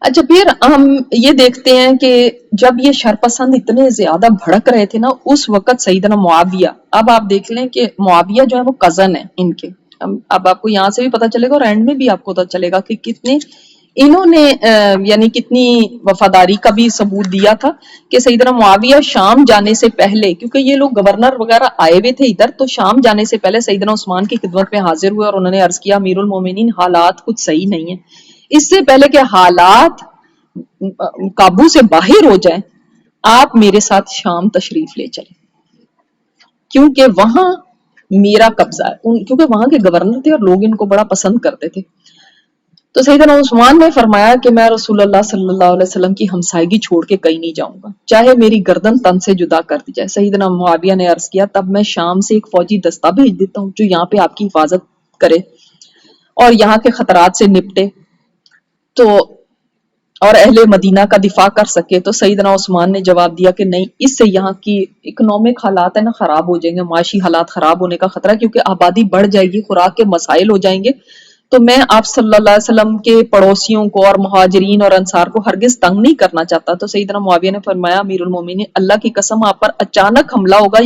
اچھا، پھر ہم یہ دیکھتے ہیں کہ جب یہ شرپسند اتنے زیادہ بھڑک رہے تھے نا اس وقت سیدنا معاویہ، اب آپ دیکھ لیں کہ معاویہ جو ہے وہ کزن ہے ان کے، اب آپ کو یہاں سے بھی پتا چلے گا اور اینڈ میں بھی آپ کو پتا چلے گا کہ کتنے انہوں نے یعنی کتنی وفاداری کا بھی ثبوت دیا تھا کہ سیدنا معاویہ شام جانے سے پہلے، کیونکہ یہ لوگ گورنر وغیرہ آئے ہوئے تھے ادھر، تو شام جانے سے پہلے سیدنا عثمان کی خدمت میں حاضر ہوئے اور انہوں نے عرض کیا امیر المومنین حالات کچھ صحیح نہیں ہیں، اس سے پہلے کہ حالات قابو سے باہر ہو جائیں آپ میرے ساتھ شام تشریف لے چلیں، کیونکہ وہاں میرا قبضہ ہے، کیونکہ وہاں کے گورنر تھے اور لوگ ان کو بڑا پسند کرتے تھے۔ تو سیدنا عثمان نے فرمایا کہ میں رسول اللہ صلی اللہ علیہ وسلم کی ہمسائیگی چھوڑ کے کہیں نہیں جاؤں گا، چاہے میری گردن تن سے جدا کر دی جائے۔ سیدنا معاویہ نے عرض کیا تب میں شام سے ایک فوجی دستہ بھیج دیتا ہوں جو یہاں پہ آپ کی حفاظت کرے اور یہاں کے خطرات سے نپٹے تو اور اہل مدینہ کا دفاع کر سکے۔ تو سیدنا عثمان نے جواب دیا کہ نہیں، اس سے یہاں کی اکنامک حالات ہے نا خراب ہو جائیں گے، معاشی حالات خراب ہونے کا خطرہ ہے، کیونکہ آبادی بڑھ جائے گی، خوراک کے مسائل ہو جائیں گے، تو میں آپ صلی اللہ علیہ وسلم کے پڑوسیوں کو اور مہاجرین اور انصار کو ہرگز تنگ نہیں کرنا چاہتا۔ تو سیدنا معاویہ نے فرمایا امیر المومنین اللہ کی قسم آپ پر اچانک حملہ ہوگا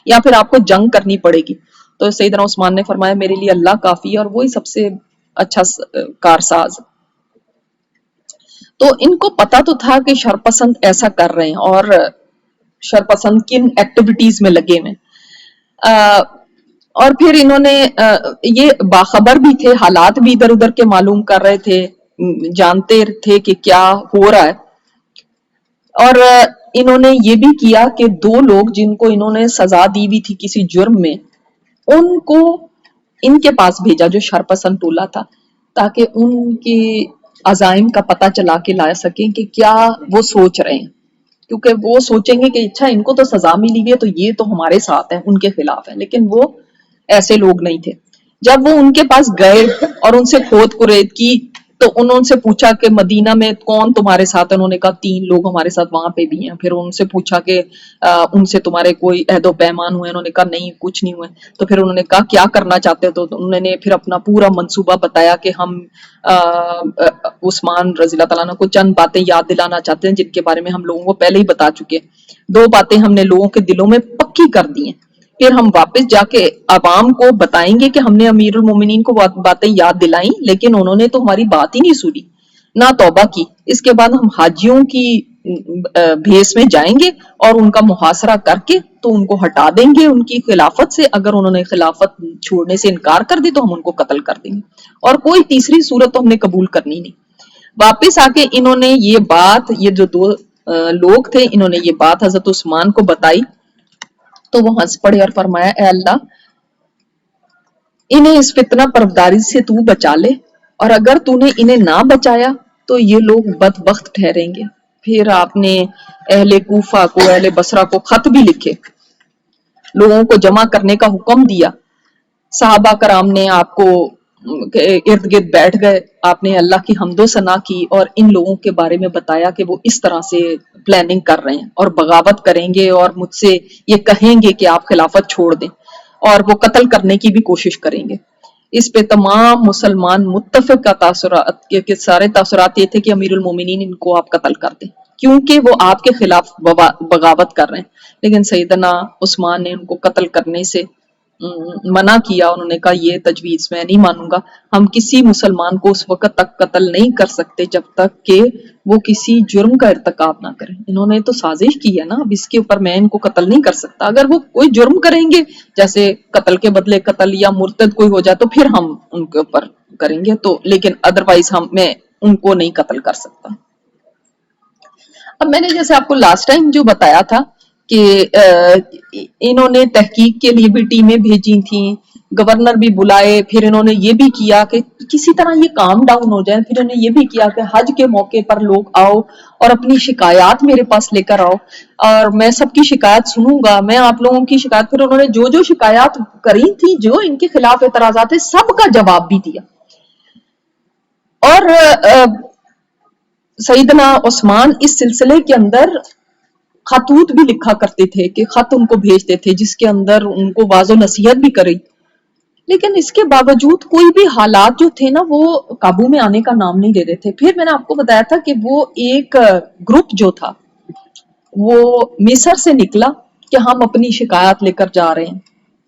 یا پھر آپ کو جنگ کرنی پڑے گی۔ تو سیدنا عثمان نے فرمایا میرے لیے اللہ کافی ہے اور وہی سب سے اچھا کارساز۔ تو ان کو پتا تو تھا کہ شرپسند ایسا کر رہے ہیں اور شرپسند کن ایکٹیویٹیز میں لگے ہوئے، اور پھر انہوں نے یہ باخبر بھی تھے، حالات بھی ادھر ادھر کے معلوم کر رہے تھے، جانتے تھے کہ کیا ہو رہا ہے، اور انہوں نے یہ بھی کیا کہ دو لوگ جن کو انہوں نے سزا دی ہوئی تھی کسی جرم میں ان کو ان کے پاس بھیجا جو شرپسند ٹولہ تھا، تاکہ ان کی عزائم کا پتہ چلا کے لا سکیں کہ کیا وہ سوچ رہے ہیں، کیونکہ وہ سوچیں گے کہ اچھا ان کو تو سزا ملی ہوئی ہے تو یہ تو ہمارے ساتھ ہے، ان کے خلاف ہے، لیکن وہ ایسے لوگ نہیں تھے۔ جب وہ ان کے پاس گئے اور ان سے کھود کرید کی تو انہوں سے پوچھا کہ مدینہ میں کون تمہارے ساتھ ہے، انہوں نے کہا 3 لوگ ہمارے ساتھ وہاں پہ بھی ہیں۔ پھر ان سے پوچھا کہ ان سے تمہارے کوئی عہد و پیمان ہوئے، انہوں نے کہا نہیں کچھ نہیں ہوئے۔ تو پھر انہوں نے کہا کیا کرنا چاہتے ہو، تو انہوں نے پھر اپنا پورا منصوبہ بتایا کہ ہم عثمان رضی اللہ تعالیٰ عنہ کو چند باتیں یاد دلانا چاہتے ہیں جن کے بارے میں ہم لوگوں کو پہلے ہی بتا چکے ہیں، 2 باتیں ہم نے لوگوں کے دلوں میں پکی کر دی ہیں، پھر ہم واپس جا کے عوام کو بتائیں گے کہ ہم نے امیر المومنین کو باتیں یاد دلائیں لیکن انہوں نے تو ہماری بات ہی نہیں سنی نہ توبہ کی۔ اس کے بعد ہم حاجیوں کی بھیس میں جائیں گے اور ان کا محاصرہ کر کے تو ان کو ہٹا دیں گے ان کی خلافت سے، اگر انہوں نے خلافت چھوڑنے سے انکار کر دی تو ہم ان کو قتل کر دیں گے، اور کوئی تیسری صورت تو ہم نے قبول کرنی نہیں۔ واپس آ کے انہوں نے یہ بات، یہ جو 2 لوگ تھے انہوں نے یہ بات حضرت عثمان کو بتائی تو وہ ہنس پڑے اور فرمایا اے اللہ انہیں اس فتنہ پرورداری سے تو بچا لے، اور اگر تو نے انہیں نہ بچایا تو یہ لوگ بدبخت ٹھہریں گے۔ پھر آپ نے اہل کوفہ کو، اہل بصرہ کو خط بھی لکھے، لوگوں کو جمع کرنے کا حکم دیا، صحابہ کرام نے آپ کو ارد گرد بیٹھ گئے، آپ نے اللہ کی حمد و ثنا کی اور ان لوگوں کے بارے میں بتایا کہ وہ اس طرح سے پلاننگ کر رہے ہیں اور بغاوت کریں گے اور مجھ سے یہ کہیں گے کہ آپ خلافت چھوڑ دیں، اور وہ قتل کرنے کی بھی کوشش کریں گے۔ اس پہ تمام مسلمان متفق کا تاثرات کہ سارے تاثرات یہ تھے کہ امیر المومنین ان کو آپ قتل کر دیں کیونکہ وہ آپ کے خلاف بغاوت کر رہے ہیں، لیکن سیدنا عثمان نے ان کو قتل کرنے سے منع کیا، انہوں نے کہا یہ تجویز میں نہیں مانوں گا، ہم کسی مسلمان کو اس وقت تک قتل نہیں کر سکتے جب تک کہ وہ کسی جرم کا ارتکاب نہ کریں، انہوں نے تو سازش کی ہے نا، اب اس کے اوپر میں ان کو قتل نہیں کر سکتا، اگر وہ کوئی جرم کریں گے جیسے قتل کے بدلے قتل یا مرتد کوئی ہو جائے تو پھر ہم ان کے اوپر کریں گے، تو لیکن ادروائز میں ان کو نہیں قتل کر سکتا۔ اب میں نے جیسے آپ کو لاسٹ ٹائم جو بتایا تھا کہ انہوں نے تحقیق کے لیے بھی ٹیمیں بھیجی تھیں، گورنر بھی بلائے، پھر انہوں نے یہ بھی کیا کہ کسی طرح یہ کام ڈاؤن ہو جائے، پھر انہوں نے یہ بھی کیا کہ حج کے موقع پر لوگ آؤ اور اپنی شکایات میرے پاس لے کر آؤ اور میں سب کی شکایت سنوں گا، میں آپ لوگوں کی شکایت، پھر انہوں نے جو شکایات کری تھی، جو ان کے خلاف اعتراضات ہیں، سب کا جواب بھی دیا۔ اور سیدنا عثمان اس سلسلے کے اندر خطوط بھی لکھا کرتے تھے کہ خط ان کو بھیجتے تھے جس کے اندر ان کو واضح نصیحت بھی کری لیکن اس کے باوجود کوئی بھی حالات جو تھے نا وہ قابو میں آنے کا نام نہیں لے رہے تھے. پھر میں نے آپ کو بتایا تھا کہ وہ ایک گروپ جو تھا وہ مصر سے نکلا کہ ہم اپنی شکایات لے کر جا رہے ہیں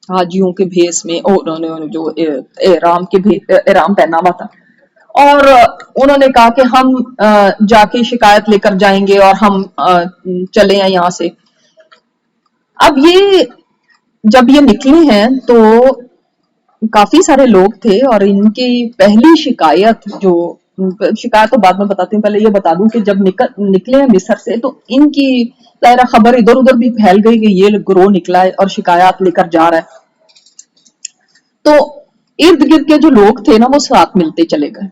حاجیوں کے بھیس میں. انہوں نے جو احرام پہنا ہوا تھا اور انہوں نے کہا کہ ہم جا کے شکایت لے کر جائیں گے اور ہم چلے ہیں یہاں سے. اب یہ جب یہ نکلے ہیں تو کافی سارے لوگ تھے اور ان کی پہلی شکایت شکایت تو بعد میں بتاتی ہوں، پہلے یہ بتا دوں کہ جب نکلے ہیں مصر سے تو ان کی ظاہرہ خبر ادھر ادھر بھی پھیل گئی کہ یہ گروہ نکلا ہے اور شکایات لے کر جا رہا ہے. تو ارد گرد کے جو لوگ تھے نا وہ ساتھ ملتے چلے گئے.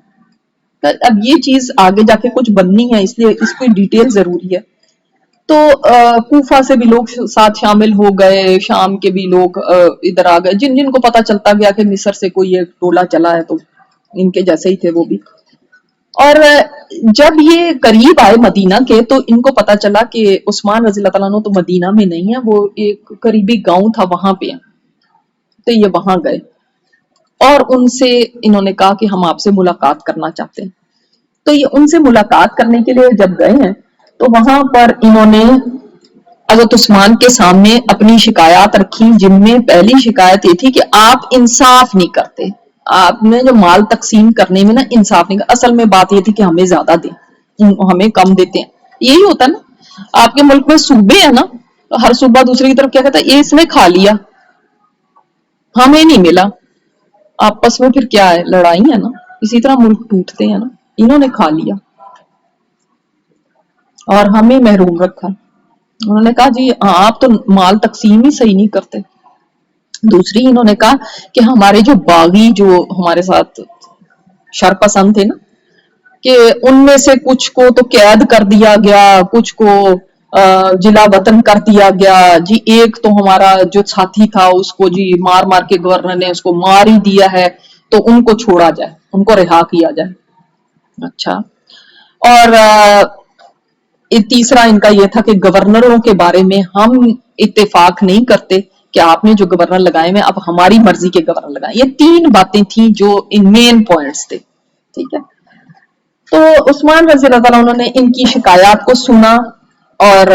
اب یہ چیز آگے جا کے کچھ بننی ہے اس لیے اس کی ڈیٹیل ضروری ہے. تو کوفہ سے بھی لوگ ساتھ شامل ہو گئے، شام کے بھی لوگ ادھر آ گئے، جن کو پتا چلتا گیا کہ مصر سے کوئی ایک ٹولہ چلا ہے تو ان کے جیسے ہی تھے وہ بھی. اور جب یہ قریب آئے مدینہ کے تو ان کو پتا چلا کہ عثمان رضی اللہ تعالیٰ عنہ تو مدینہ میں نہیں ہے، وہ ایک قریبی گاؤں تھا وہاں پہ ہیں. تو یہ وہاں گئے اور ان سے انہوں نے کہا کہ ہم آپ سے ملاقات کرنا چاہتے ہیں. تو یہ ان سے ملاقات کرنے کے لیے جب گئے ہیں تو وہاں پر انہوں نے حضرت عثمان کے سامنے اپنی شکایات رکھی، جن میں پہلی شکایت یہ تھی کہ آپ انصاف نہیں کرتے، آپ نے جو مال تقسیم کرنے میں نا انصاف نہیں کرتے. اصل میں بات یہ تھی کہ ہمیں زیادہ دیں، ہمیں کم دیتے ہیں. یہی ہوتا ہے نا آپ کے ملک میں صوبے ہیں نا، ہر صوبہ دوسری کی طرف کیا کہتا ہے یہ اس نے کھا لیا ہمیں نہیں ملا. آپس میں پھر کیا ہے، لڑائی ہے نا. اسی طرح ملک ٹوٹتے ہیں نا، انہوں نے کھا لیا اور ہمیں محروم رکھا. انہوں نے کہا جی آپ تو مال تقسیم ہی صحیح نہیں کرتے. دوسری انہوں نے کہا کہ ہمارے جو باغی جو ہمارے ساتھ شر پسند تھے نا کہ ان میں سے کچھ کو تو قید کر دیا گیا، کچھ کو جلا وطن کر دیا گیا جی. ایک تو ہمارا جو ساتھی تھا اس کو جی مار مار کے گورنر نے اس کو مار ہی دیا ہے، تو ان کو چھوڑا جائے، ان کو رہا کیا جائے. اچھا. اور تیسرا ان کا یہ تھا کہ گورنروں کے بارے میں ہم اتفاق نہیں کرتے کہ آپ نے جو گورنر لگائے میں اب ہماری مرضی کے گورنر لگائے. یہ تین باتیں تھیں جو ان مین پوائنٹس تھے. ٹھیک ہے. تو عثمان رضی اللہ تعالیٰ انہوں نے ان کی شکایات کو سنا اور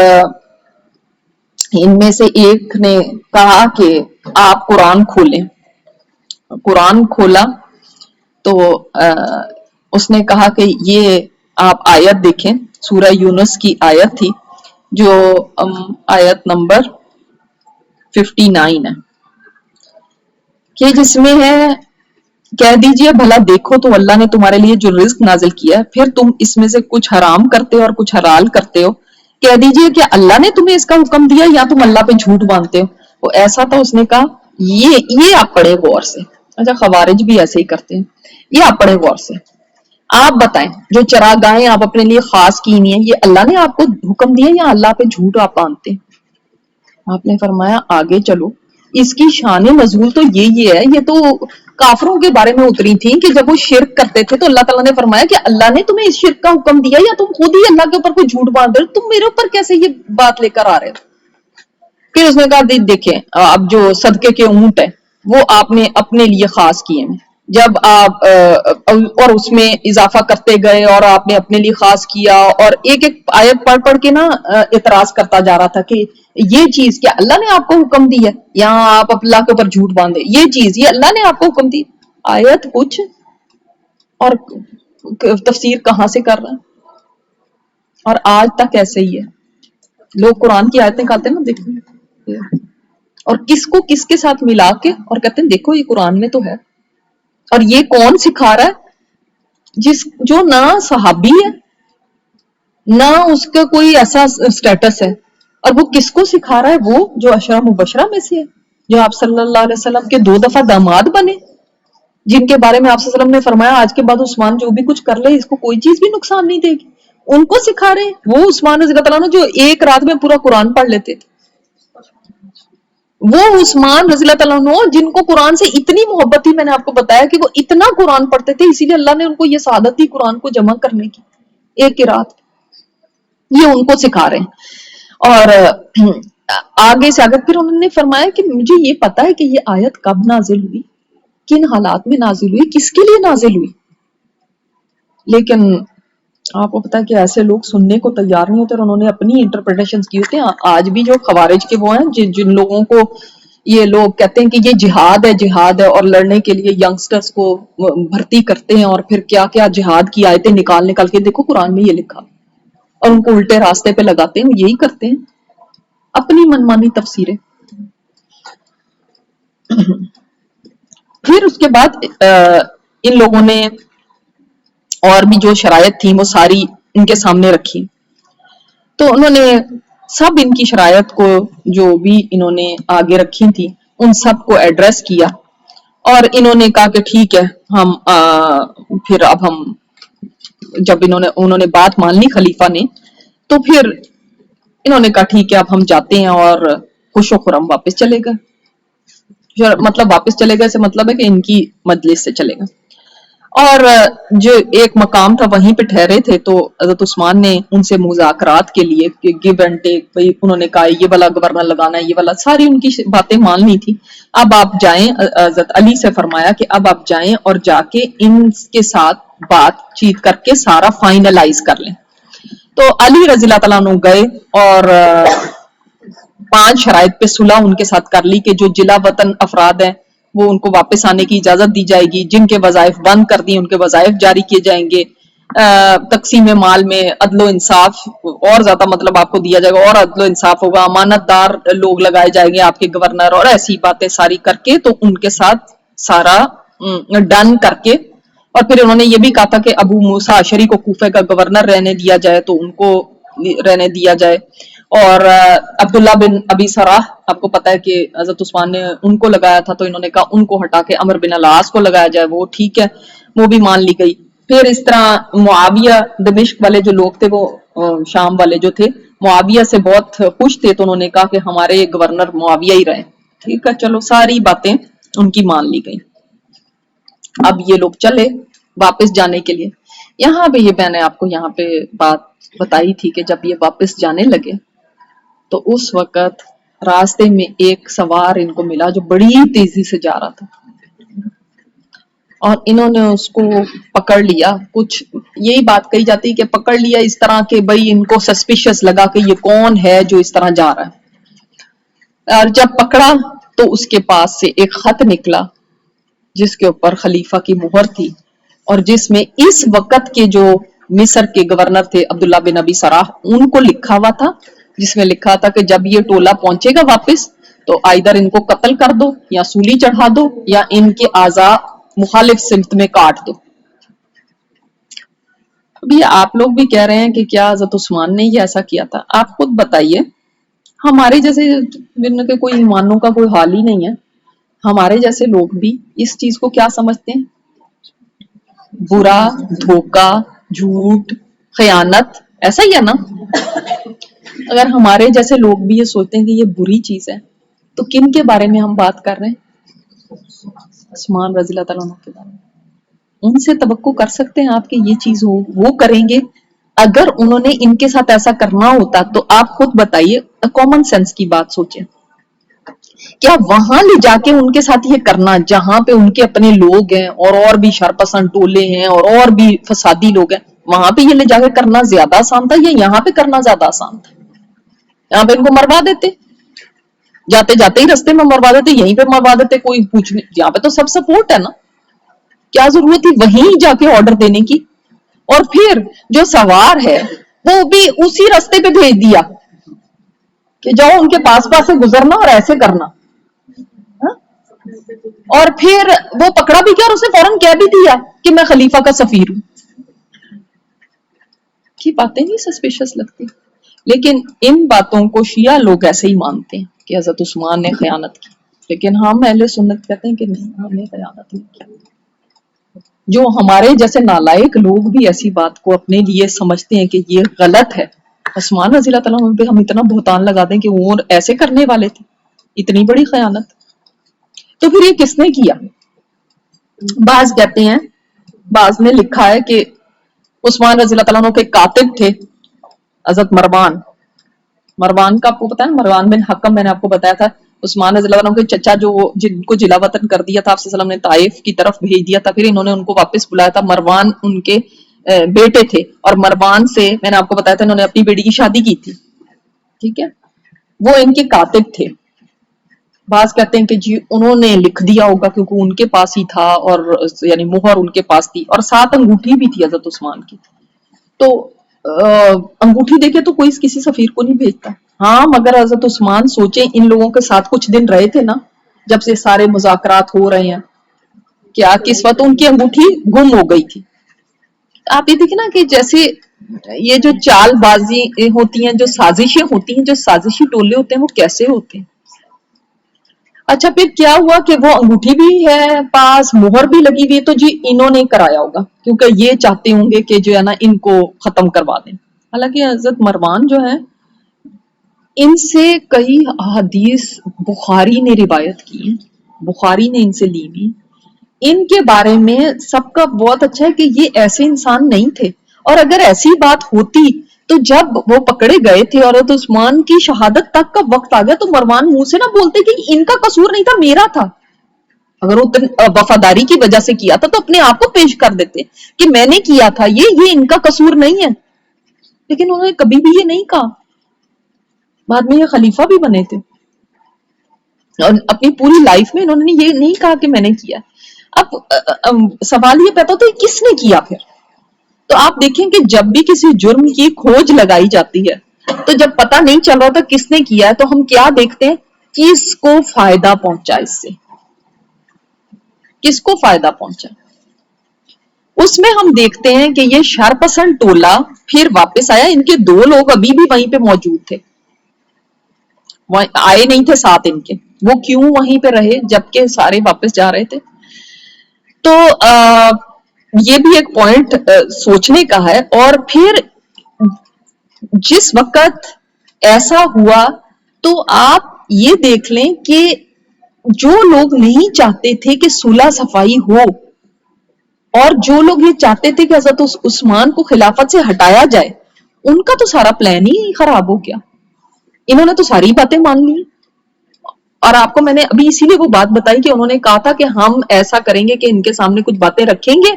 ان میں سے ایک نے کہا کہ آپ قرآن کھولیں. قرآن کھولا تو اس نے کہا کہ یہ آپ آیت دیکھیں، سورہ یونس کی آیت تھی جو آیت نمبر 59 ہے کہ جس میں ہے کہہ دیجئے بھلا دیکھو تو اللہ نے تمہارے لیے جو رزق نازل کیا ہے پھر تم اس میں سے کچھ حرام کرتے ہو اور کچھ حلال کرتے ہو. کہہ دیجئے کہ اللہ نے تمہیں اس کا حکم دیا یا تم اللہ پہ جھوٹ باندھتے ہو. وہ ایسا تھا اس نے کہا یہ آپ پڑھے غور سے. اچھا خوارج بھی ایسے ہی کرتے ہیں. یہ آپ پڑھے غور سے، آپ بتائیں جو چراگاہیں آپ اپنے لیے خاص کی ہوئی ہیں یہ اللہ نے آپ کو حکم دیا یا اللہ پہ جھوٹ آپ باندھتے ہیں؟ آپ نے فرمایا آگے چلو، اس کی شان نزول تو یہ ہے، یہ تو کافروں کے بارے میں اتری تھی کہ جب وہ شرک کرتے تھے تو اللہ تعالیٰ نے فرمایا کہ اللہ نے تمہیں اس شرک کا حکم دیا یا تم خود ہی اللہ کے اوپر کوئی جھوٹ باندھ رہے ہو، تم میرے اوپر کیسے یہ بات لے کر آ رہے ہو. پھر اس نے کہا دیکھیں اب جو صدقے کے اونٹ ہے وہ آپ نے اپنے لیے خاص کیے ہیں، جب آپ اور اس میں اضافہ کرتے گئے اور آپ نے اپنے لیے خاص کیا اور ایک ایک آیت پڑھ پڑھ کے نا اعتراض کرتا جا رہا تھا کہ یہ چیز کیا اللہ نے آپ کو حکم دی ہے، یہاں آپ اللہ کے اوپر جھوٹ باندھے، یہ چیز یہ اللہ نے آپ کو حکم دی. آیت کچھ اور تفسیر کہاں سے کر رہا ہے. اور آج تک ایسے ہی ہے، لوگ قرآن کی آیتیں نکالتے ہیں نا دیکھیں اور کس کو کس کے ساتھ ملا کے اور کہتے ہیں دیکھو یہ قرآن میں تو ہے. اور یہ کون سکھا رہا ہے جو نہ صحابی ہے نہ اس کا کوئی ایسا سٹیٹس ہے، اور وہ کس کو سکھا رہا ہے؟ وہ جو عشرہ مبشرہ میں سے ہے، جو آپ صلی اللہ علیہ وسلم کے 2 دفعہ داماد بنے، جن کے بارے میں آپ صلی اللہ علیہ وسلم نے فرمایا آج کے بعد عثمان جو بھی کچھ کر لے اس کو کوئی چیز بھی نقصان نہیں دے گی. ان کو سکھا رہے ہیں وہ عثمان رضی اللہ تعالیٰ عنہ جو ایک رات میں پورا قرآن پڑھ لیتے تھے. وہ عثمان رضی اللہ تعالیٰ عنہ جن کو قرآن سے اتنی محبت تھی، میں نے آپ کو بتایا کہ وہ اتنا قرآن پڑھتے تھے، اسی لیے اللہ نے ان کو یہ سعادت دی قرآن کو جمع کرنے کی ایک ہی رات. یہ ان کو سکھا رہے ہیں. اور آگے سے آگے پھر انہوں نے فرمایا کہ مجھے یہ پتا ہے کہ یہ آیت کب نازل ہوئی. کن حالات میں نازل ہوئی, کس کے لیے نازل ہوئی. لیکن آپ کو پتا ہے کہ ایسے لوگ سننے کو تیار نہیں ہوتے اور انہوں نے اپنی انٹرپریٹیشن کی ہوتے ہیں. آج بھی جو خوارج کے وہ ہیں جن لوگوں کو یہ لوگ کہتے ہیں کہ یہ جہاد ہے اور لڑنے کے لیے ینگسٹرز کو بھرتی کرتے ہیں اور پھر کیا کیا جہاد کی آیتیں نکال کے دیکھو قرآن میں یہ لکھا اور ان کو الٹے راستے پہ لگاتے ہیں. یہی کرتے ہیں, اپنی منمانی تفسیریں. پھر اس کے بعد ان لوگوں نے اور بھی جو شرائط تھی وہ ساری ان کے سامنے رکھی. تو انہوں نے سب ان کی شرائط کو جو بھی انہوں نے آگے رکھی تھی ان سب کو ایڈریس کیا اور انہوں نے کہا کہ ٹھیک ہے ہم پھر اب ہم جب انہوں نے بات مان لی خلیفہ نے, تو پھر انہوں نے کہا ٹھیک ہے اب ہم جاتے ہیں اور خوش و خرم واپس چلے گئے. مطلب واپس چلے گئے سے مطلب ہے کہ ان کی مجلس سے چلے گئے. اور جو ایک مقام تھا وہیں پہ ٹھہرے تھے تو حضرت عثمان نے ان سے مذاکرات کے لیے گیو اینڈ ٹیک, بھائی انہوں نے کہا یہ والا گورنر لگانا ہے, یہ والا, ساری ان کی باتیں ماننی تھی. اب آپ جائیں, حضرت علی سے فرمایا کہ اب آپ جائیں اور جا کے ان کے ساتھ بات چیت کر کے سارا فائنلائز کر لیں. تو علی رضی اللہ تعالیٰ عنہ گئے اور 5 شرائط پہ صلح ان کے ساتھ کر لی کہ جو جلا وطن افراد ہیں وہ ان کو واپس آنے کی اجازت دی جائے گی, جن کے وظائف بند کر دی ان کے وظائف جاری کیے جائیں گے, تقسیم مال میں عدل و انصاف اور زیادہ مطلب آپ کو دیا جائے گا اور عدل و انصاف ہوگا, امانت دار لوگ لگائے جائیں گے آپ کے گورنر, اور ایسی باتیں ساری کر کے تو ان کے ساتھ سارا ڈن کر کے. اور پھر انہوں نے یہ بھی کہا تھا کہ ابو موسیٰ اشعری کو کوفے کا گورنر رہنے دیا جائے تو ان کو رہنے دیا جائے, اور عبداللہ بن ابی سراح آپ کو پتا ہے کہ حضرت عثمان نے ان کو لگایا تھا تو انہوں نے کہا ان کو ہٹا کے عمر بن العاص کو لگایا جائے, وہ ٹھیک ہے, وہ بھی مان لی گئی. پھر اس طرح معاویہ دمشق والے جو لوگ تھے وہ شام والے جو تھے معاویہ سے بہت خوش تھے تو انہوں نے کہا کہ ہمارے گورنر معاویہ ہی رہے. ٹھیک ہے, چلو ساری باتیں ان کی مان لی گئی. اب یہ لوگ چلے واپس جانے کے لیے. یہاں پہ یہ میں نے آپ کو یہاں پہ بات بتائی تھی کہ جب یہ واپس جانے لگے تو اس وقت راستے میں ایک سوار ان کو ملا جو بڑی تیزی سے جا رہا تھا اور انہوں نے اس کو پکڑ لیا. کچھ یہی بات کہی جاتی کہ پکڑ لیا اس طرح کہ بھئی ان کو سسپیشس لگا کہ یہ کون ہے جو اس طرح جا رہا ہے. اور جب پکڑا تو اس کے پاس سے ایک خط نکلا جس کے اوپر خلیفہ کی مہر تھی اور جس میں اس وقت کے جو مصر کے گورنر تھے عبداللہ بن ابی سراح ان کو لکھا ہوا تھا, جس میں لکھا تھا کہ جب یہ ٹولہ پہنچے گا واپس تو آئدر ان کو قتل کر دو یا سولی چڑھا دو یا ان کے اعضاء مخالف سمت میں کاٹ دو. ابھی آپ لوگ بھی کہہ رہے ہیں کہ کیا حضرت عثمان نے یہ ایسا کیا تھا. آپ خود بتائیے, ہمارے جیسے جن کے کوئی ایمانوں کا کوئی حال ہی نہیں ہے, ہمارے جیسے لوگ بھی اس چیز کو کیا سمجھتے ہیں؟ برا, دھوکا, جھوٹ, خیانت, ایسا ہی ہے نا. اگر ہمارے جیسے لوگ بھی یہ سوچتے ہیں کہ یہ بری چیز ہے تو کن کے بارے میں ہم بات کر رہے ہیں؟ عثمان رضی اللہ تعالیٰ عنہ کے بارے میں. ان سے توقع کر سکتے ہیں آپ کہ یہ چیز ہو, وہ کریں گے. اگر انہوں نے ان کے ساتھ ایسا کرنا ہوتا تو آپ خود بتائیے, کامن سینس کی بات سوچیں, کیا وہاں لے جا کے ان کے ساتھ یہ کرنا جہاں پہ ان کے اپنے لوگ ہیں اور بھی شرپسند ٹولے ہیں اور بھی فسادی لوگ ہیں, وہاں پہ یہ لے جا کے کرنا زیادہ آسان تھا یا یہاں پہ کرنا زیادہ آسان تھا؟ یہاں پہ ان کو مروا دیتے, جاتے جاتے ہی رستے میں مروا دیتے, یہیں پہ مروا دیتے, کوئی پوچھنے. یہاں پہ تو سب سپورٹ ہے نا, کیا ضرورت تھی وہیں جا کے آرڈر دینے کی؟ اور پھر جو سوار ہے وہ بھی اسی رستے پہ بھیج دیا کہ جاؤ ان کے پاس پاس سے گزرنا اور ایسے کرنا. اور پھر وہ پکڑا بھی کیا اور اسے فوراً کہہ بھی دیا کہ میں خلیفہ کا سفیر ہوں. کی باتیں نہیں سسپیشس لگتی, لیکن ان باتوں کو شیعہ لوگ ایسے ہی مانتے ہیں کہ حضرت عثمان نے خیانت کی, لیکن ہم اہل سنت کہتے ہیں کہ نہیں, ہم نے خیانت نہیں کی. جو ہمارے جیسے نالائق لوگ بھی ایسی بات کو اپنے لیے سمجھتے ہیں کہ یہ غلط ہے. عثمان رضی اللہ تعالیٰ عنہ پہ ہم اتنا بہتان لگا دیں کہ وہ ایسے کرنے والے تھے, اتنی بڑی خیانت, تو پھر یہ کس نے کیا؟ بعض کہتے ہیں, بعض نے لکھا ہے کہ عثمان رضی اللہ تعالیٰ عنہ کے کاتب تھے حضرت مروان کا آپ کو پتا ہے, مروان بن حکم, میں نے آپ کو بتایا تھا عثمان رضی اللہ عنہ کے چچا جو جن کو جلا وطن کر دیا تھا آپ صلی اللہ علیہ وسلم نے طائف کی طرف بھیج دیا تھا، پھر انہوں نے ان کو واپس بلایا تھا. مروان ان کے بیٹے تھے اور مروان سے میں نے آپ کو بتایا تھا انہوں نے اپنی بیٹی کی شادی کی تھی. ٹھیک ہے، وہ ان کے کاتب تھے. بعض کہتے ہیں کہ جی انہوں نے لکھ دیا ہوگا کیونکہ ان کے پاس ہی تھا، اور یعنی مہر ان کے پاس تھی اور ساتھ انگوٹھی بھی تھی حضرت عثمان کی. تو انگوٹھی دیکھے تو کوئی کسی سفیر کو نہیں بھیجتا. ہاں مگر حضرت عثمان سوچیں ان لوگوں کے ساتھ کچھ دن رہے تھے نا جب سے سارے مذاکرات ہو رہے ہیں، کیا کس وقت ان کی انگوٹھی گم ہو گئی تھی. آپ یہ دیکھیں نا کہ جیسے یہ جو چال بازی ہوتی ہیں، جو سازشیں ہوتی ہیں، جو سازشی ٹولے ہوتے ہیں وہ کیسے ہوتے ہیں. اچھا پھر کیا ہوا کہ وہ انگوٹھی بھی ہے پاس، مہر بھی لگی ہوئی ہے، تو جی انہوں نے کرایا ہوگا کیونکہ یہ چاہتے ہوں گے کہ جو ہے نا ان کو ختم کروا دیں. حالانکہ حضرت مروان جو ہے ان سے کئی حدیث بخاری نے روایت کی ہیں، بخاری نے ان سے لی ہوئی. ان کے بارے میں سب کا بہت اچھا ہے کہ یہ ایسے انسان نہیں تھے، اور اگر ایسی بات ہوتی تو جب وہ پکڑے گئے تھے اور عثمان کی شہادت تک کا وقت آ گیا تو مروان منہ سے نہ بولتے کہ ان کا قصور نہیں تھا، میرا تھا. اگر وہ وفاداری کی وجہ سے کیا تھا تو اپنے آپ کو پیش کر دیتے کہ میں نے کیا تھا، یہ ان کا قصور نہیں ہے. لیکن انہوں نے کبھی بھی یہ نہیں کہا. بعد میں یہ خلیفہ بھی بنے تھے اور اپنی پوری لائف میں انہوں نے یہ نہیں کہا کہ میں نے کیا. اب سوال یہ پیدا تو کس نے کیا پھر. تو آپ دیکھیں کہ جب بھی کسی جرم کی کھوج لگائی جاتی ہے تو جب پتہ نہیں چل رہا تھا کس نے کیا ہے تو ہم کیا دیکھتے ہیں، کس کو فائدہ پہنچا، اس سے کس کو فائدہ پہنچا. اس میں ہم دیکھتے ہیں کہ یہ شرپسند ٹولہ پھر واپس آیا. ان کے 2 لوگ ابھی بھی وہیں پہ موجود تھے، آئے نہیں تھے ساتھ ان کے. وہ کیوں وہیں پہ رہے جبکہ سارے واپس جا رہے تھے. تو یہ بھی ایک پوائنٹ سوچنے کا ہے. اور پھر جس وقت ایسا ہوا تو آپ یہ دیکھ لیں کہ جو لوگ نہیں چاہتے تھے کہ صلح صفائی ہو اور جو لوگ یہ چاہتے تھے کہ حضرت عثمان کو خلافت سے ہٹایا جائے، ان کا تو سارا پلان ہی خراب ہو گیا. انہوں نے تو ساری باتیں مان لی. اور آپ کو میں نے ابھی اسی لیے وہ بات بتائی کہ انہوں نے کہا تھا کہ ہم ایسا کریں گے کہ ان کے سامنے کچھ باتیں رکھیں گے.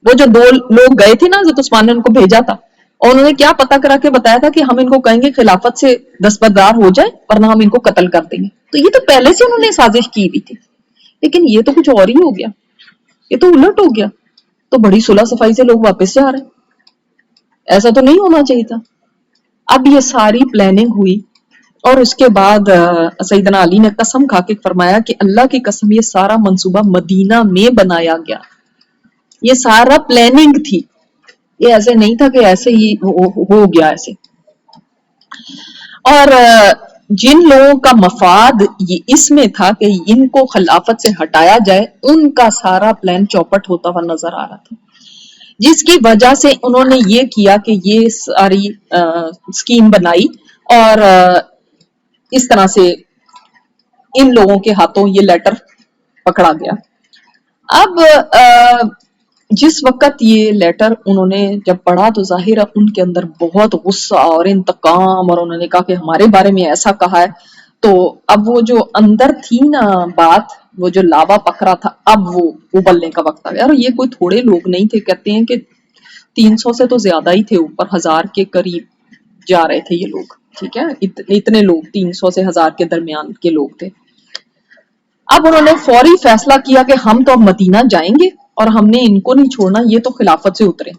وہ جو 2 لوگ گئے تھے نا حضرت عثمان نے ان کو بھیجا تھا، اور انہوں نے کیا پتہ کرا کے بتایا تھا کہ ہم ان کو کہیں گے خلافت سے دستبردار ہو جائے ورنہ ہم ان کو قتل کر دیں گے. تو یہ تو پہلے سے انہوں نے سازش کی ہوئی تھی. لیکن یہ تو کچھ اور ہی ہو گیا، یہ تو الٹ ہو گیا. تو بڑی صلح صفائی سے لوگ واپس سے آ رہے ہیں. ایسا تو نہیں ہونا چاہیے تھا. اب یہ ساری پلاننگ ہوئی اور اس کے بعد سیدنا علی نے قسم کھا کے فرمایا کہ اللہ کی قسم یہ سارا منصوبہ مدینہ میں بنایا گیا، یہ سارا پلاننگ تھی، یہ ایسے نہیں تھا کہ ایسے ہی ہو گیا ایسے. اور جن لوگوں کا مفاد اس میں تھا کہ ان کو خلافت سے ہٹایا جائے، ان کا سارا پلان چوپٹ ہوتا ہوا نظر آ رہا تھا، جس کی وجہ سے انہوں نے یہ کیا کہ یہ ساری اسکیم بنائی اور اس طرح سے ان لوگوں کے ہاتھوں یہ لیٹر پکڑا گیا. اب جس وقت یہ لیٹر انہوں نے جب پڑھا تو ظاہر ان کے اندر بہت غصہ اور انتقام، اور انہوں نے کہا کہ ہمارے بارے میں ایسا کہا ہے. تو اب وہ جو اندر تھی نا بات، وہ جو لاوا پکڑا تھا، اب وہ ابلنے کا وقت آ گیا. اور یہ کوئی تھوڑے لوگ نہیں تھے، کہتے ہیں کہ 300 سے تو زیادہ ہی تھے، اوپر 1000 کے قریب جا رہے تھے یہ لوگ. ٹھیک ہے، اتنے لوگ 300 سے 1000 کے درمیان کے لوگ تھے. اب انہوں نے فوری فیصلہ کیا کہ ہم تو اب مدینہ جائیں گے اور ہم نے ان کو نہیں چھوڑنا، یہ تو خلافت سے اترے.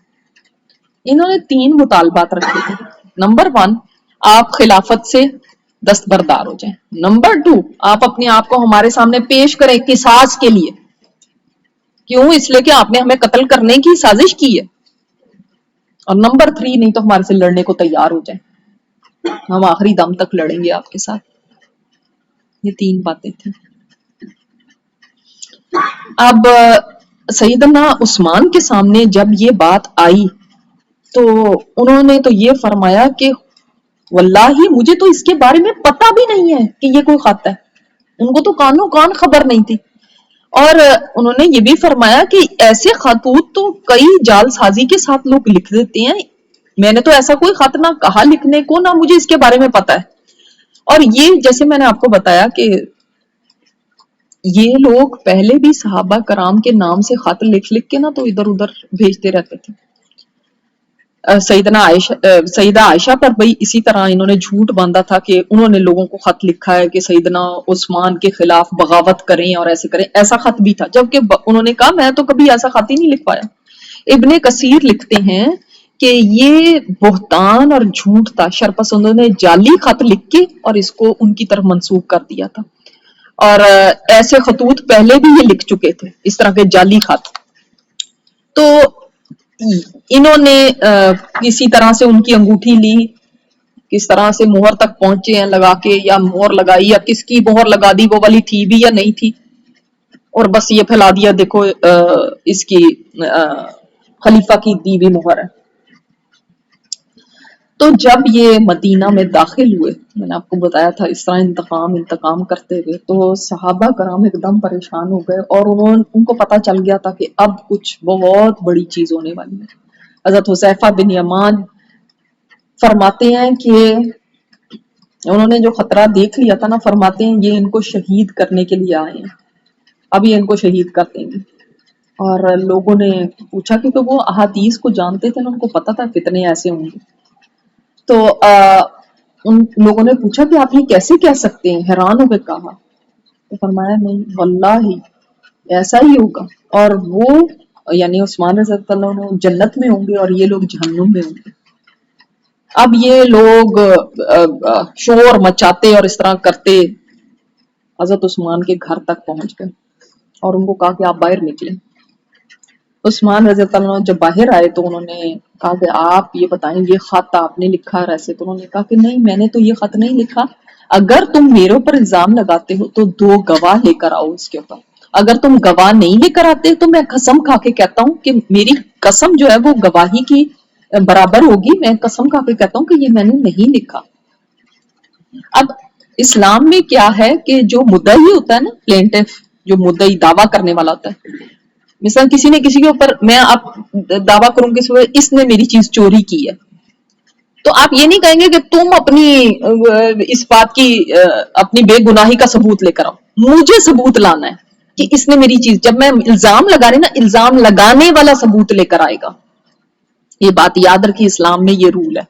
انہوں نے 3 مطالبات رکھے تھے. نمبر 1، آپ خلافت سے دستبردار ہو جائیں. نمبر 2، آپ اپنے آپ کو ہمارے سامنے پیش کریں قصاص کے لیے. کیوں؟ اس لیے کہ آپ نے ہمیں قتل کرنے کی سازش کی ہے. اور نمبر 3، نہیں تو ہمارے سے لڑنے کو تیار ہو جائیں، ہم آخری دم تک لڑیں گے آپ کے ساتھ. یہ 3 باتیں تھیں. اب سیدنا عثمان کے سامنے جب یہ بات آئی تو انہوں نے تو یہ فرمایا کہ واللہ مجھے تو اس کے بارے میں پتہ بھی نہیں ہے کہ یہ کوئی خط ہے. ان کو تو کانوں کان خبر نہیں تھی. اور انہوں نے یہ بھی فرمایا کہ ایسے خطوط تو کئی جال سازی کے ساتھ لوگ لکھ دیتے ہیں، میں نے تو ایسا کوئی خط نہ کہا لکھنے کو، نہ مجھے اس کے بارے میں پتا ہے. اور یہ جیسے میں نے آپ کو بتایا کہ یہ لوگ پہلے بھی صحابہ کرام کے نام سے خط لکھ لکھ کے نا تو ادھر ادھر بھیجتے رہتے تھے. سیدہ عائشہ پر بھائی اسی طرح انہوں نے جھوٹ باندھا تھا کہ انہوں نے لوگوں کو خط لکھا ہے کہ سیدنا عثمان کے خلاف بغاوت کریں اور ایسے کریں. ایسا خط بھی تھا، جبکہ انہوں نے کہا میں تو کبھی ایسا خط ہی نہیں لکھ پایا. ابن کثیر لکھتے ہیں کہ یہ بہتان اور جھوٹ تھا، شرپسندوں نے جعلی خط لکھ کے اور اس کو ان کی طرف منسوب کر دیا تھا. اور ایسے خطوط پہلے بھی یہ لکھ چکے تھے، اس طرح کے جعلی خط. تو انہوں نے کسی طرح سے ان کی انگوٹھی لی، کس طرح سے مہر تک پہنچے ہیں لگا کے، یا مہر لگائی یا کس کی مہر لگا دی، وہ والی تھی بھی یا نہیں تھی، اور بس یہ پھیلا دیا دیکھو اس کی خلیفہ کی دی بھی مہر ہے. تو جب یہ مدینہ میں داخل ہوئے، میں نے آپ کو بتایا تھا اس طرح انتقام کرتے ہوئے، تو صحابہ کرام ایک دم پریشان ہو گئے، اور ان کو پتہ چل گیا تھا کہ اب کچھ بہت بڑی چیز ہونے والی ہے. حضرت حذیفہ بن یمان فرماتے ہیں کہ انہوں نے جو خطرہ دیکھ لیا تھا نا، فرماتے ہیں یہ ان کو شہید کرنے کے لیے آئے ہیں، اب یہ ان کو شہید کر دیں گے. اور لوگوں نے پوچھا، کیونکہ وہ احادیث کو جانتے تھے نا، ان کو پتا تھا فتنے ایسے ہوں گے. تو ان لوگوں نے پوچھا کہ آپ یہ کیسے کہہ سکتے ہیں، حیران ہو کے کہا. تو فرمایا نہیں واللہ ایسا ہی ہوگا، اور وہ یعنی عثمان رضی اللہ عنہ جنت میں ہوں گے اور یہ لوگ جہنم میں ہوں گے. اب یہ لوگ شور مچاتے اور اس طرح کرتے حضرت عثمان کے گھر تک پہنچ گئے اور ان کو کہا کہ آپ باہر نکلیں. عثمان رضی اللہ عنہ جب باہر آئے تو انہوں نے کہا کہ آپ یہ بتائیں یہ خط آپ نے لکھا ہے؟ ایسے تو انہوں نے کہا کہ نہیں میں نے تو یہ خط نہیں لکھا، اگر تم میرے اوپر الزام لگاتے ہو تو 2 گواہ لے کر آؤ اس کے اوپر. اگر تم گواہ نہیں لے کر آتے تو میں قسم کھا کے کہتا ہوں کہ میری قسم جو ہے وہ گواہی کی برابر ہوگی، میں قسم کھا کے کہتا ہوں کہ یہ میں نے نہیں لکھا. اب اسلام میں کیا ہے کہ جو مدعی ہوتا ہے نا، پلینٹف، جو مدعی دعویٰ کرنے والا ہوتا ہے، مثلا کسی نے کسی کے اوپر، میں اب دعویٰ کروں کہ اس نے میری چیز چوری کی ہے، تو آپ یہ نہیں کہیں گے کہ تم اپنی اس بات کی اپنی بے گناہی کا ثبوت لے کر آؤ. مجھے ثبوت لانا ہے کہ اس نے میری چیز، جب میں الزام لگا رہی نا، الزام لگانے والا ثبوت لے کر آئے گا. یہ بات یاد رکھی، اسلام میں یہ رول ہے.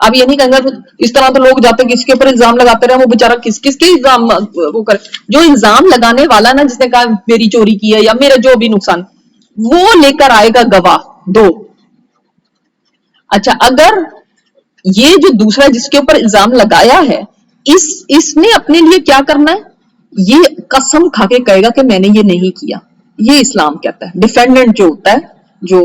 اب یہ نہیں کہیں گے اس طرح تو لوگ جاتے ہیں کس کے اوپر الزام لگاتے رہے، وہ بیچارہ کس کے الزام وہ کرے. جو الزام لگانے والا نا، جس نے کہا میری چوری کی ہے یا میرا جو بھی نقصان، وہ لے کر آئے گا گواہ 2. اچھا، اگر یہ جو دوسرا جس کے اوپر الزام لگایا ہے، اس نے اپنے لیے کیا کرنا ہے، یہ قسم کھا کے کہے گا کہ میں نے یہ نہیں کیا. یہ اسلام کہتا ہے ڈیفینڈنٹ جو ہوتا ہے، جو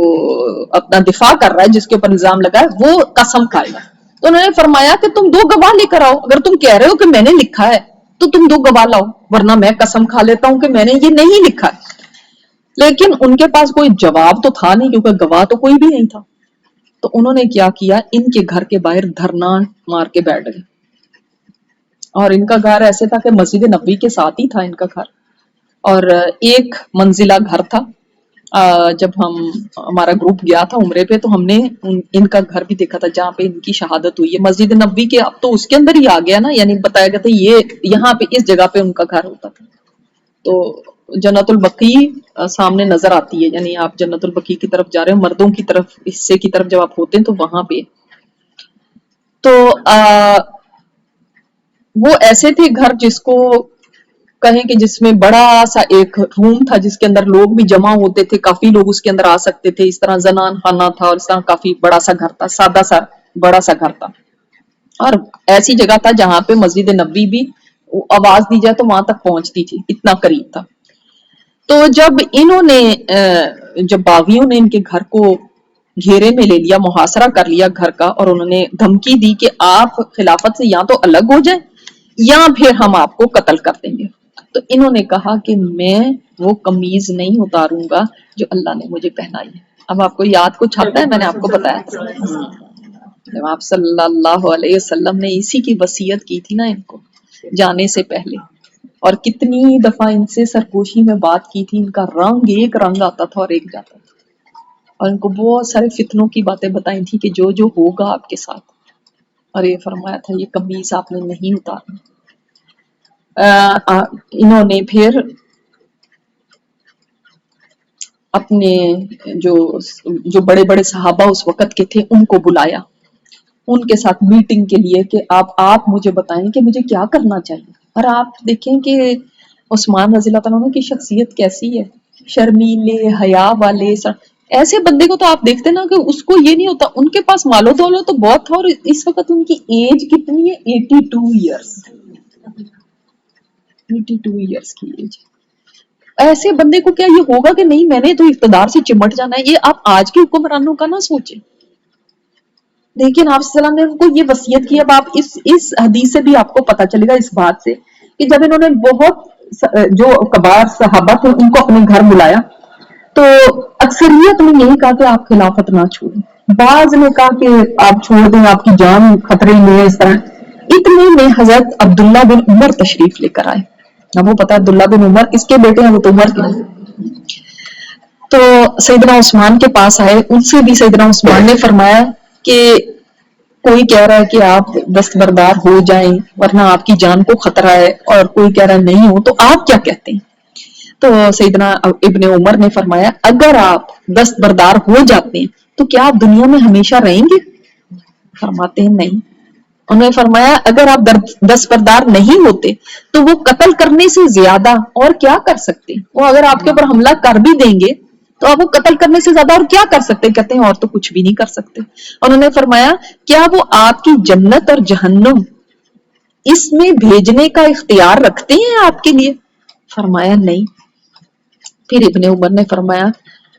اپنا دفاع کر رہا ہے، جس کے اوپر الزام لگا ہے، وہ قسم کھائے گا. تو انہوں نے فرمایا کہ تم 2 گواہ لے کر آؤ، اگر تم کہہ رہے ہو کہ میں نے لکھا ہے تو تم 2 گواہ لاؤ، ورنہ میں قسم کھا لیتا ہوں کہ میں نے یہ نہیں لکھا ہے. لیکن ان کے پاس کوئی جواب تو تھا نہیں، کیونکہ گواہ تو کوئی بھی نہیں تھا. تو انہوں نے کیا کیا، ان کے گھر کے باہر دھرنا مار کے بیٹھ گئے. اور ان کا گھر ایسے تھا کہ مسجد نبوی کے ساتھ ہی تھا ان کا گھر، اور ایک منزلہ گھر تھا. جب ہمارا گروپ گیا تھا عمرے پہ تو ہم نے ان کا گھر بھی دیکھا تھا جہاں پہ ان کی شہادت ہوئی ہے. مسجد نبوی کے اب تو اس کے اندر ہی آ گیا نا، یعنی بتایا گیا تھا یہ یہاں پہ اس جگہ پہ ان کا گھر ہوتا تھا. تو جنت البقیع سامنے نظر آتی ہے، یعنی آپ جنت البقیع کی طرف جا رہے ہیں، مردوں کی طرف حصے کی طرف جب آپ ہوتے ہیں تو وہاں پہ. تو وہ ایسے تھے گھر جس کو کہیں کہ جس میں بڑا سا ایک روم تھا جس کے اندر لوگ بھی جمع ہوتے تھے، کافی لوگ اس کے اندر آ سکتے تھے. اس طرح زنان خانہ تھا، اور اس طرح کافی بڑا سا گھر تھا، سادہ سا بڑا سا گھر تھا. اور ایسی جگہ تھا جہاں پہ مسجد نبوی بھی آواز دی جائے تو وہاں تک پہنچتی تھی، اتنا قریب تھا. تو جب انہوں نے جب باغیوں نے ان کے گھر کو گھیرے میں لے لیا، محاصرہ کر لیا گھر کا، اور انہوں نے دھمکی دی کہ آپ خلافت سے یا تو الگ ہو جائیں یا پھر ہم آپ کو قتل کر دیں گے. تو انہوں نے کہا کہ میں وہ قمیض نہیں اتاروں گا جو اللہ نے مجھے پہنائی ہے. اب آپ کو یاد کچھ آتا ہے؟ میں نے آپ کو بتایا جب آپ صلی اللہ علیہ وسلم نے اسی کی وصیت کی تھی نا ان کو جانے سے پہلے، اور کتنی دفعہ ان سے سرگوشی میں بات کی تھی، ان کا رنگ ایک رنگ آتا تھا اور ایک جاتا تھا، اور ان کو بہت سارے فتنوں کی باتیں بتائی تھی کہ جو ہوگا آپ کے ساتھ. اور یہ فرمایا تھا یہ قمیص آپ نے نہیں اتارنا. انہوں نے پھر اپنے جو بڑے بڑے صحابہ اس وقت کے تھے ان کو بلایا ان کے ساتھ میٹنگ کے لیے کہ آپ مجھے بتائیں کہ مجھے کیا کرنا چاہیے. اور آپ دیکھیں کہ عثمان رضی اللہ تعالیٰ عنہ کی شخصیت کیسی ہے، شرمیلے، حیا والے. ایسے بندے کو تو آپ دیکھتے نا کہ اس کو یہ نہیں ہوتا، ان کے پاس مال و دولت تو بہت تھا، اور اس وقت ان کی ایج کتنی ہے، 82 ایئرس. 82 ایئرس کی ایج. ایسے بندے کو کیا یہ ہوگا کہ نہیں میں نے تو اقتدار سے چمٹ جانا ہے؟ یہ آپ آج کے حکمرانوں کا نہ سوچیں. لیکن آپ صلی اللہ علیہ وسلم نے ان کو یہ وصیت کی. اب آپ اس حدیث سے بھی آپ کو پتہ چلے گا اس بات سے کہ جب انہوں نے بہت جو کبار صحابہ تھے ان کو اپنے گھر بلایا تو اکثریت نے یہی کہا کہ آپ خلافت نہ چھوڑیں. بعض نے کہا کہ آپ چھوڑ دیں، آپ کی جان خطرے میں ہے. اس طرح اتنے میں حضرت عبداللہ بن عمر تشریف لے کر آئے. اب وہ پتا ہے عبداللہ بن عمر کس کے بیٹے ہیں، وہ تو عمر کے. تو سیدنا عثمان کے پاس آئے. ان سے بھی سیدنا عثمان نے فرمایا کہ کوئی کہہ رہا ہے کہ آپ دستبردار ہو جائیں ورنہ آپ کی جان کو خطرہ ہے، اور کوئی کہہ رہا ہے نہیں ہو، تو آپ کیا کہتے ہیں؟ تو سیدنا ابن عمر نے فرمایا اگر آپ دستبردار ہو جاتے ہیں تو کیا آپ دنیا میں ہمیشہ رہیں گے؟ فرماتے ہیں نہیں. انہوں نے فرمایا اگر آپ دستبردار نہیں ہوتے تو وہ قتل کرنے سے زیادہ اور کیا کر سکتے؟ وہ اگر آپ کے اوپر حملہ کر بھی دیں گے تو آپ وہ قتل کرنے سے زیادہ اور کیا کر سکتے؟ کہتے ہیں اور تو کچھ بھی نہیں کر سکتے. انہوں نے فرمایا کیا وہ آپ کی جنت اور جہنم اس میں بھیجنے کا اختیار رکھتے ہیں آپ کے لیے؟ فرمایا نہیں. پھر ابن عمر نے فرمایا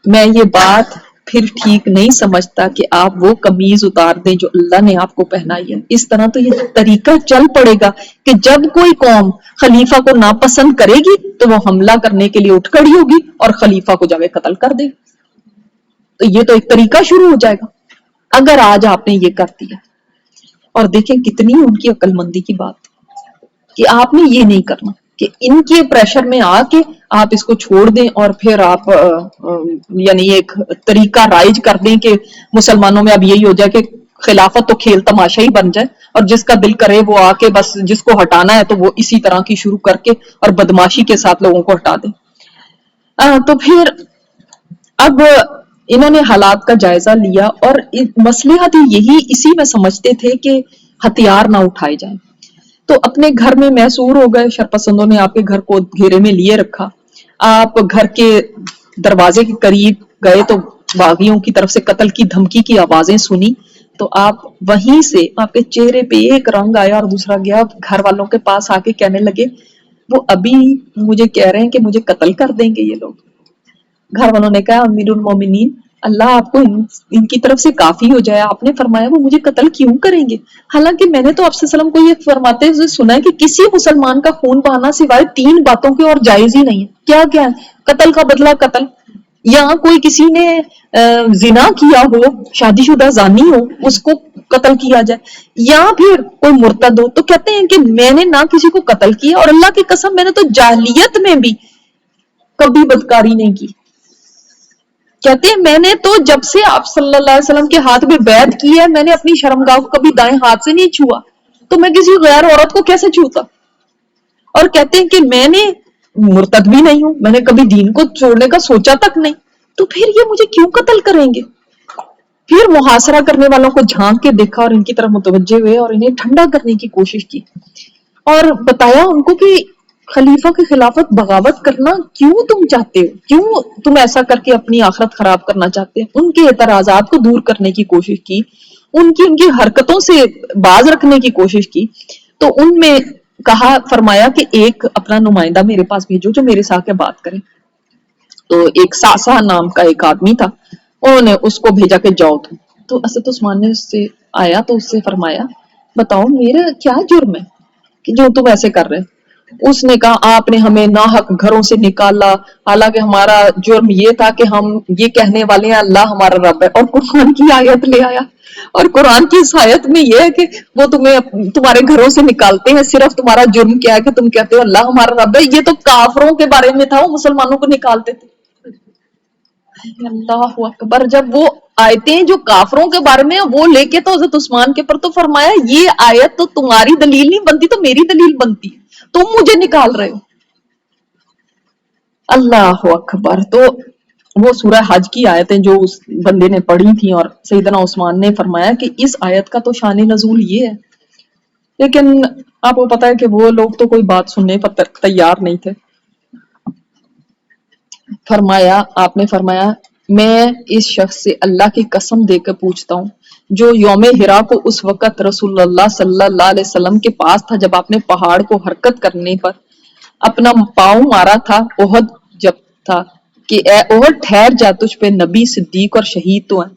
میں یہ بات پھر ٹھیک نہیں سمجھتا کہ آپ وہ قمیض اتار دیں جو اللہ نے آپ کو پہنائی ہے. اس طرح تو یہ طریقہ چل پڑے گا کہ جب کوئی قوم خلیفہ کو ناپسند کرے گی تو وہ حملہ کرنے کے لیے اٹھ کھڑی ہوگی اور خلیفہ کو جا کے قتل کر دے گی. تو یہ تو ایک طریقہ شروع ہو جائے گا اگر آج آپ نے یہ کر دیا. اور دیکھیں کتنی ان کی عقل مندی کی بات کہ آپ نے یہ نہیں کرنا، کہ ان کے پریشر میں آ کے آپ اس کو چھوڑ دیں اور پھر آپ یعنی ایک طریقہ رائج کر دیں کہ مسلمانوں میں اب یہی ہو جائے کہ خلافت تو کھیل تماشا ہی بن جائے اور جس کا دل کرے وہ آ کے بس جس کو ہٹانا ہے تو وہ اسی طرح کی شروع کر کے اور بدماشی کے ساتھ لوگوں کو ہٹا دیں. تو پھر اب انہوں نے حالات کا جائزہ لیا اور مصلحت یہی اسی میں سمجھتے تھے کہ ہتھیار نہ اٹھائے جائیں. تو اپنے گھر میں محصور ہو گئے. شرپسندوں نے آپ کے گھر کو گھیرے میں لیے رکھا. آپ گھر کے دروازے کے قریب گئے تو باغیوں کی طرف سے قتل کی دھمکی کی آوازیں سنی تو آپ وہیں سے آپ کے چہرے پہ ایک رنگ آیا اور دوسرا گیا. گھر والوں کے پاس آ کے کہنے لگے وہ ابھی مجھے کہہ رہے ہیں کہ مجھے قتل کر دیں گے یہ لوگ. گھر والوں نے کہا امیر المومنین اللہ آپ کو ان کی طرف سے کافی ہو جائے. آپ نے فرمایا وہ مجھے قتل کیوں کریں گے؟ حالانکہ میں نے تو آپ صلی اللہ علیہ وسلم کو یہ فرماتے ہوئے سنا ہے کہ کسی مسلمان کا خون بہانا سوائے 3 باتوں کے اور جائز ہی نہیں ہے. کیا کیا ہے؟ قتل کا بدلہ قتل، یا کوئی کسی نے زنا کیا ہو، شادی شدہ زانی ہو اس کو قتل کیا جائے، یا پھر کوئی مرتد ہو. تو کہتے ہیں کہ میں نے نہ کسی کو قتل کیا اور اللہ کی قسم میں نے تو جاہلیت میں بھی کبھی بدکاری نہیں کی. کہتے ہیں میں نے تو جب سے آپ صلی اللہ علیہ وسلم کے ہاتھ میں بیعت کی ہے میں نے اپنی شرمگاہ کو کبھی دائیں ہاتھ سے نہیں چھوا، تو میں کسی غیر عورت کو کیسے چھوتا؟ اور کہتے ہیں کہ میں نے مرتد بھی نہیں ہوں، میں نے کبھی دین کو چھوڑنے کا سوچا تک نہیں، تو پھر یہ مجھے کیوں قتل کریں گے؟ پھر محاصرہ کرنے والوں کو جھانک کے دیکھا اور ان کی طرف متوجہ ہوئے اور انہیں ٹھنڈا کرنے کی کوشش کی اور بتایا ان کو کہ خلیفہ کی خلافت بغاوت کرنا کیوں تم چاہتے ہو، کیوں تم ایسا کر کے اپنی آخرت خراب کرنا چاہتے ہیں. ان کے اعتراضات کو دور کرنے کی کوشش کی، ان کی حرکتوں سے باز رکھنے کی کوشش کی. تو ان میں کہا فرمایا کہ ایک اپنا نمائندہ میرے پاس بھیجو جو میرے ساتھ بات کرے. تو ایک ساسا نام کا ایک آدمی تھا، انہوں نے اس کو بھیجا کہ جاؤ تم. تو اسد عثمان نے اس سے آیا تو اس سے فرمایا بتاؤ میرا کیا جرم ہے کہ جو تم ایسے کر رہے؟ اس نے کہا آپ نے ہمیں ناحق گھروں سے نکالا، حالانکہ ہمارا جرم یہ تھا کہ ہم یہ کہنے والے ہیں اللہ ہمارا رب ہے، اور قرآن کی آیت لے آیا. اور قرآن کی اس آیت میں یہ ہے کہ وہ تمہیں تمہارے گھروں سے نکالتے ہیں، صرف تمہارا جرم کیا ہے کہ تم کہتے ہو اللہ ہمارا رب ہے. یہ تو کافروں کے بارے میں تھا، وہ مسلمانوں کو نکالتے تھے. اللہ اکبر. جب وہ آیتیں جو کافروں کے بارے میں وہ لے کے تو حضرت عثمان کے پر تو فرمایا یہ آیت تو تمہاری دلیل نہیں بنتی تو میری دلیل بنتی، تم مجھے نکال رہے ہو۔ اللہ اکبر۔ تو وہ سورہ حج کی آیتیں جو اس بندے نے پڑھی تھیں اور سیدنا عثمان نے فرمایا کہ اس آیت کا تو شان نزول یہ ہے، لیکن آپ کو پتا ہے کہ وہ لوگ تو کوئی بات سننے پر تیار نہیں تھے۔ فرمایا آپ نے فرمایا میں اس شخص سے اللہ کی قسم دے کر پوچھتا ہوں جو یوم ہرا کو اس وقت رسول اللہ صلی اللہ علیہ وسلم کے پاس تھا جب آپ نے پہاڑ کو حرکت کرنے پر اپنا پاؤں مارا تھا، احد جب تھا کہ اے احد ٹھہر جا، تجھ پہ نبی صدیق اور شہید تو ہیں،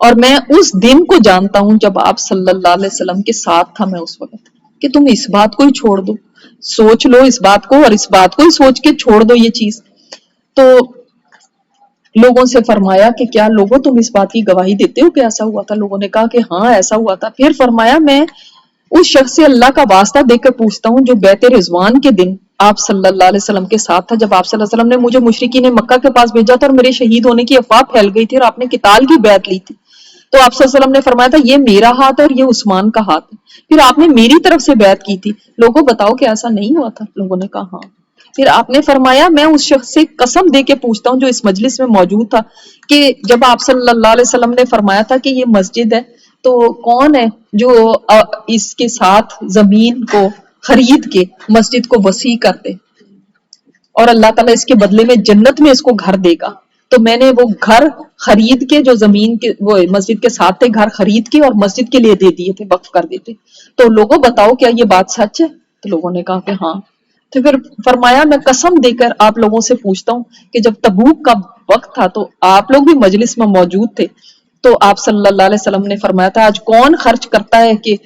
اور میں اس دن کو جانتا ہوں جب آپ صلی اللہ علیہ وسلم کے ساتھ تھا میں اس وقت، کہ تم اس بات کو ہی چھوڑ دو، سوچ لو اس بات کو اور اس بات کو ہی سوچ کے چھوڑ دو یہ چیز۔ تو لوگوں سے فرمایا کہ کیا لوگوں تم اس بات کی گواہی دیتے ہو کہ ایسا ہوا تھا؟ لوگوں نے کہا کہ ہاں ایسا ہوا تھا۔ پھر فرمایا میں اس شخص سے اللہ کا واسطہ دے کر پوچھتا ہوں جو بیت رضوان کے دن آپ صلی اللہ علیہ وسلم کے ساتھ تھا جب آپ صلی اللہ علیہ وسلم نے مجھے مشرکین مکہ کے پاس بھیجا تھا اور میرے شہید ہونے کی افواہ پھیل گئی تھی اور آپ نے قتال کی بیعت لی تھی، تو آپ صلی اللہ علیہ وسلم نے فرمایا تھا یہ میرا ہاتھ ہے اور یہ عثمان کا ہاتھ ہے، پھر آپ نے میری طرف سے بیعت کی تھی، لوگوں بتاؤ کہ ایسا نہیں ہوا تھا؟ لوگوں نے کہا ہاں۔ پھر آپ نے فرمایا میں اس شخص سے قسم دے کے پوچھتا ہوں جو اس مجلس میں موجود تھا کہ جب آپ صلی اللہ علیہ وسلم نے فرمایا تھا کہ یہ مسجد ہے تو کون ہے جو اس کے ساتھ زمین کو خرید کے مسجد کو وسیع کر دے اور اللہ تعالیٰ اس کے بدلے میں جنت میں اس کو گھر دے گا؟ تو میں نے وہ گھر خرید کے جو زمین کے وہ مسجد کے ساتھ تھے گھر خرید کے اور مسجد کے لیے دے دیے تھے، وقف کر دیتے۔ تو لوگوں بتاؤ کیا یہ بات سچ ہے؟ تو لوگوں نے کہا کہ ہاں۔ تو پھر فرمایا میں قسم دے کر آپ لوگوں سے پوچھتا ہوں کہ جب تبوک کا وقت تھا تو آپ لوگ بھی مجلس میں موجود تھے، تو آپ صلی اللہ علیہ وسلم نے فرمایا تھا آج کون خرچ کرتا ہے کہ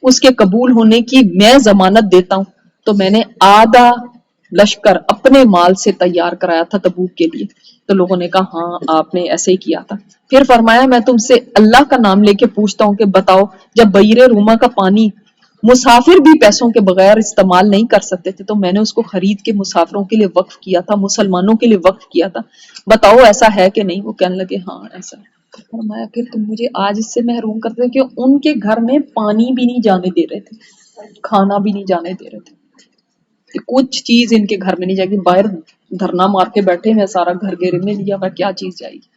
اس کے قبول ہونے کی میں ضمانت دیتا ہوں؟ تو میں نے آدھا لشکر اپنے مال سے تیار کرایا تھا تبوک کے لیے۔ تو لوگوں نے کہا ہاں آپ نے ایسے ہی کیا تھا۔ پھر فرمایا میں تم سے اللہ کا نام لے کے پوچھتا ہوں کہ بتاؤ جب بئر روما کا پانی مسافر بھی پیسوں کے بغیر استعمال نہیں کر سکتے تھے تو میں نے اس کو خرید کے مسافروں کے لیے وقف کیا تھا، مسلمانوں کے لیے وقف کیا تھا، بتاؤ ایسا ہے کہ نہیں؟ وہ کہنے لگے ہاں ایسا ہے۔ فرمایا پھر تم مجھے آج اس سے محروم کرتے کہ ان کے گھر میں پانی بھی نہیں جانے دے رہے تھے، کھانا بھی نہیں جانے دے رہے تھے، کہ کچھ چیز ان کے گھر میں نہیں جائے گی، باہر دھرنا مار کے بیٹھے ہیں، سارا گھر گھیرے میں لیا ہوا، کیا چیز جائے گی؟